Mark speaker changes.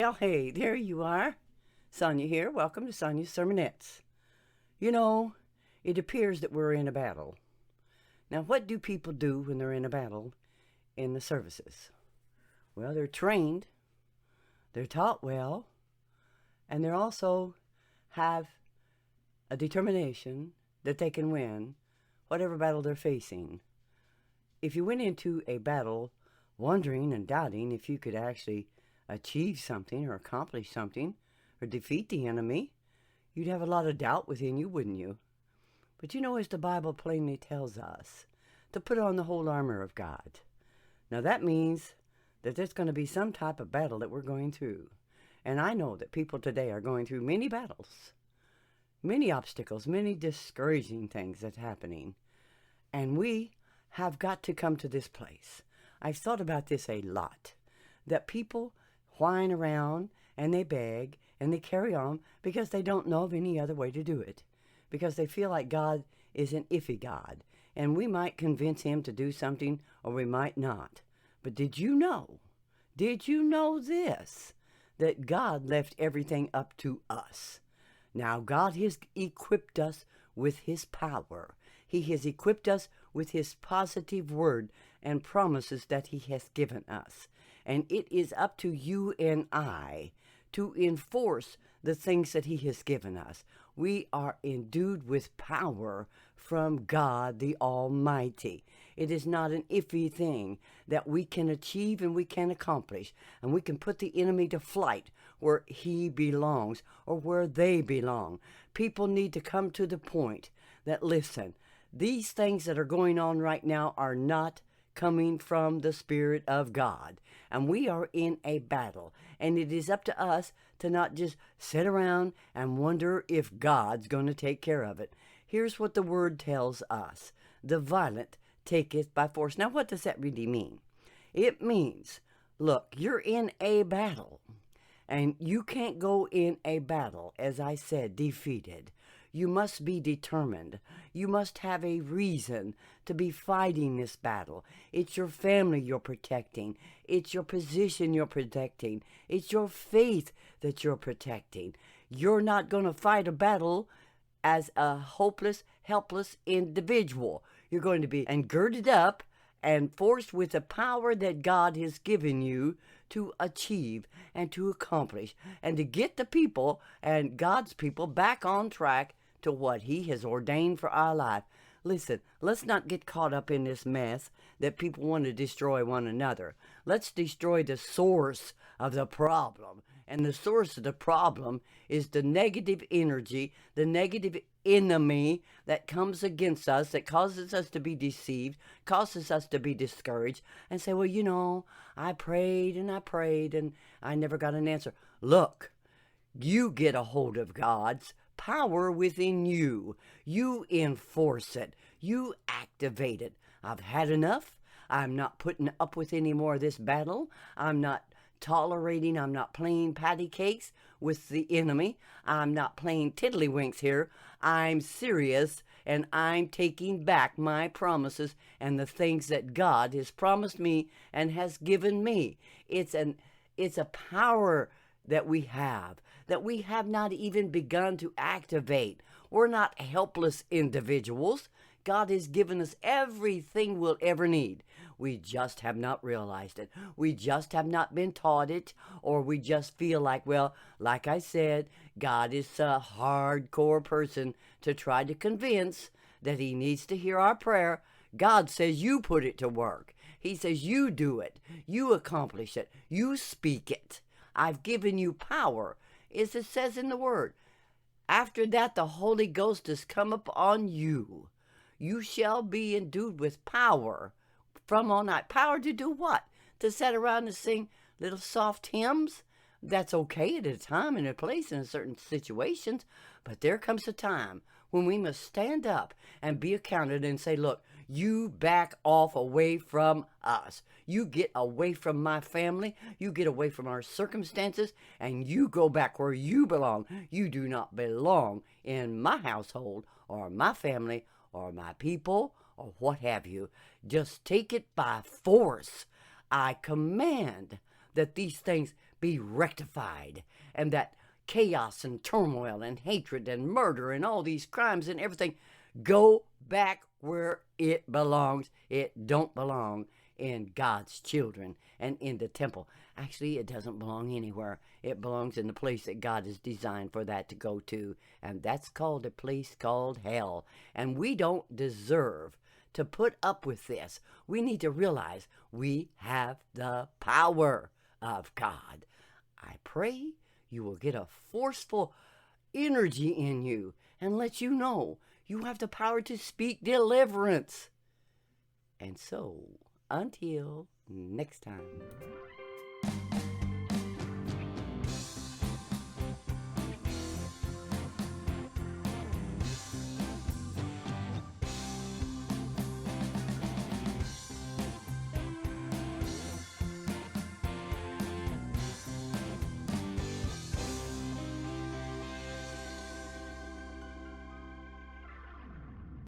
Speaker 1: Well, hey, there you are. Sonia here. Welcome to Sonia's Sermonettes. You know, it appears that we're in a battle. Now, what do people do when they're in a battle in the services? Well, they're trained, they're taught well, and they also have a determination that they can win whatever battle they're facing. If you went into a battle wondering and doubting if you could actually achieve something or accomplish something or defeat the enemy, you'd have a lot of doubt within you, wouldn't you? But you know, as the Bible plainly tells us, to put on the whole armor of God. Now that means that there's going to be some type of battle that we're going through. And I know that people today are going through many battles, many obstacles, many discouraging things that's happening. And we have got to come to this place. I've thought about this a lot, that people whine around and they beg and they carry on because they don't know of any other way to do it, because they feel like God is an iffy God, and we might convince him to do something or we might not. But did you know this, that God left everything up to us? Now, God has equipped us with his power. He has equipped us with his positive word and promises that he has given us. And it is up to you and I to enforce the things that he has given us. We are endued with power from God the Almighty. It is not an iffy thing that we can achieve and we can accomplish, and we can put the enemy to flight where he belongs or where they belong. People need to come to the point that, listen, these things that are going on right now are not coming from the Spirit of God. And we are in a battle. And it is up to us to not just sit around and wonder if God's going to take care of it. Here's what the Word tells us. The violent taketh by force. Now, what does that really mean? It means, look, you're in a battle. And you can't go in a battle, as I said, defeated. You must be determined. You must have a reason to be fighting this battle. It's your family you're protecting. It's your position you're protecting. It's your faith that you're protecting. You're not going to fight a battle as a hopeless, helpless individual. You're going to be girded up and forced with the power that God has given you to achieve and to accomplish and to get the people and God's people back on track to what he has ordained for our life. Listen, let's not get caught up in this mess that people want to destroy one another. Let's destroy the source of the problem. And the source of the problem is the negative energy, the negative enemy that comes against us, that causes us to be deceived, causes us to be discouraged, and say, well, you know, I prayed and I never got an answer. Look, you get a hold of God's power within you. You enforce it. You activate it. I've had enough. I'm not putting up with any more of this battle. I'm not tolerating. I'm not playing patty cakes with the enemy. I'm not playing tiddlywinks here. I'm serious, and I'm taking back my promises and the things that God has promised me and has given me. It's a power that we have not even begun to activate. We're not helpless individuals. God has given us everything we'll ever need. We just have not realized it. We just have not been taught it, or we just feel like, well, like I said, God is a hardcore person to try to convince that he needs to hear our prayer. God says you put it to work. He says you do it. You accomplish it. You speak it. I've given you power, as it says in the Word. After that, the Holy Ghost has come upon you. You shall be endued with power from on high. Power to do what? To sit around and sing little soft hymns? That's okay at a time and a place in certain situations, but there comes a time when we must stand up and be accounted and say, look, you back off away from us. You get away from my family. You get away from our circumstances, and you go back where you belong. You do not belong in my household or my family or my people or what have you. Just take it by force. I command that these things be rectified, and that chaos and turmoil and hatred and murder and all these crimes and everything go back where it belongs. It don't belong in God's children and in the temple. Actually, it doesn't belong anywhere. It belongs in the place that God has designed for that to go to, and that's called a place called hell. And we don't deserve to put up with this. We need to realize we have the power of God. I pray you will get a forceful energy in you and let you know you have the power to speak deliverance. And so, until next time.